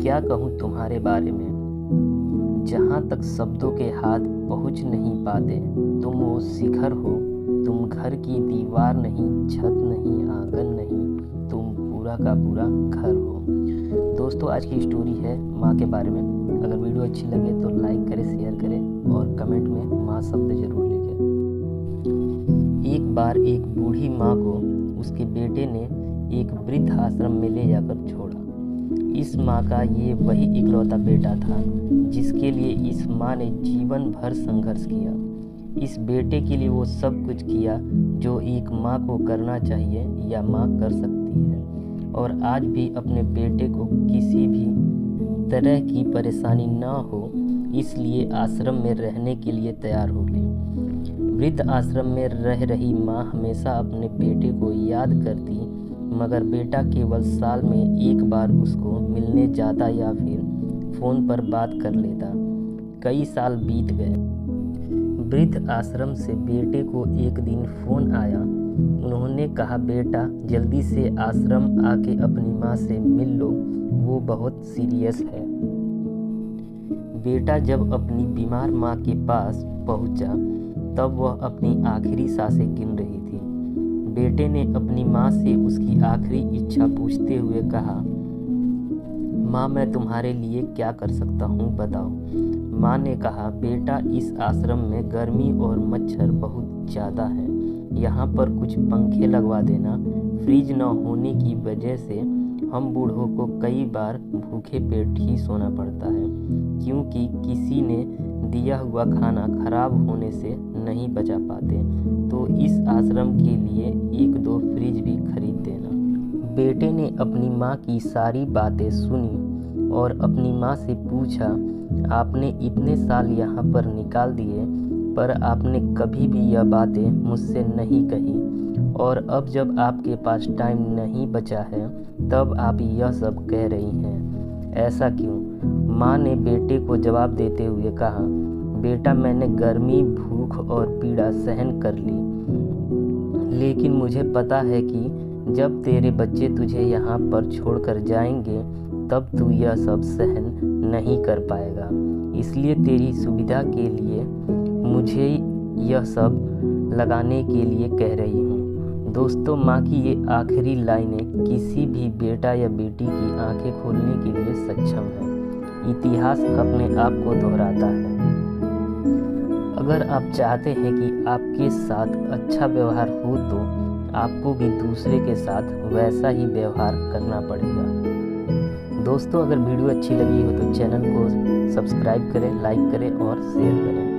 क्या कहूँ तुम्हारे बारे में, जहाँ तक शब्दों के हाथ पहुँच नहीं पाते। तुम वो शिखर हो, तुम घर की दीवार नहीं, छत नहीं, आंगन नहीं, तुम पूरा का पूरा घर हो। दोस्तों, आज की स्टोरी है माँ के बारे में। अगर वीडियो अच्छी लगे तो लाइक करें, शेयर करें और कमेंट में माँ शब्द जरूर लिखें। एक बार एक बूढ़ी माँ को उसके बेटे ने एक वृद्ध आश्रम में ले जाकर छोड़ा। इस माँ का ये वही इकलौता बेटा था जिसके लिए इस माँ ने जीवन भर संघर्ष किया। इस बेटे के लिए वो सब कुछ किया जो एक माँ को करना चाहिए या माँ कर सकती है, और आज भी अपने बेटे को किसी भी तरह की परेशानी ना हो इसलिए आश्रम में रहने के लिए तैयार हो गई। वृद्ध आश्रम में रह रही माँ हमेशा अपने बेटे को याद करती, मगर बेटा केवल साल में एक बार उसको मिलने जाता या फिर फ़ोन पर बात कर लेता। कई साल बीत गए। वृद्ध आश्रम से बेटे को एक दिन फ़ोन आया। उन्होंने कहा, बेटा जल्दी से आश्रम आके अपनी माँ से मिल लो, वो बहुत सीरियस है। बेटा जब अपनी बीमार माँ के पास पहुँचा तब वह अपनी आखिरी सांसें गिन रही थी। बेटे ने अपनी माँ से उसकी आखिरी इच्छा पूछते हुए कहा, माँ मैं तुम्हारे लिए क्या कर सकता हूँ बताओ। माँ ने कहा, बेटा इस आश्रम में गर्मी और मच्छर बहुत ज़्यादा है, यहाँ पर कुछ पंखे लगवा देना। फ्रिज न होने की वजह से हम बूढ़ों को कई बार भूखे पेट ही सोना पड़ता है, क्योंकि किसी ने दिया हुआ खाना खराब होने से नहीं बचा पाते। तो इस आश्रम के लिए 1-2 फ्रिज भी खरीद देना। बेटे ने अपनी माँ की सारी बातें सुनी और अपनी माँ से पूछा, आपने इतने साल यहाँ पर निकाल दिए पर आपने कभी भी यह बातें मुझसे नहीं कही, और अब जब आपके पास टाइम नहीं बचा है तब आप यह सब कह रही हैं, ऐसा क्यों? माँ ने बेटे को जवाब देते हुए कहा, बेटा मैंने गर्मी, भूख और पीड़ा सहन कर ली, लेकिन मुझे पता है कि जब तेरे बच्चे तुझे यहाँ पर छोड़कर जाएंगे तब तू यह सब सहन नहीं कर पाएगा। इसलिए तेरी सुविधा के लिए मुझे यह सब लगाने के लिए कह रही हूँ। दोस्तों, माँ की ये आखिरी लाइनें किसी भी बेटा या बेटी की आंखें खोलने के लिए सक्षम है। इतिहास अपने आप को दोहराता है। अगर आप चाहते हैं कि आपके साथ अच्छा व्यवहार हो तो आपको भी दूसरे के साथ वैसा ही व्यवहार करना पड़ेगा। दोस्तों, अगर वीडियो अच्छी लगी हो तो चैनल को सब्सक्राइब करें, लाइक करें और शेयर करें।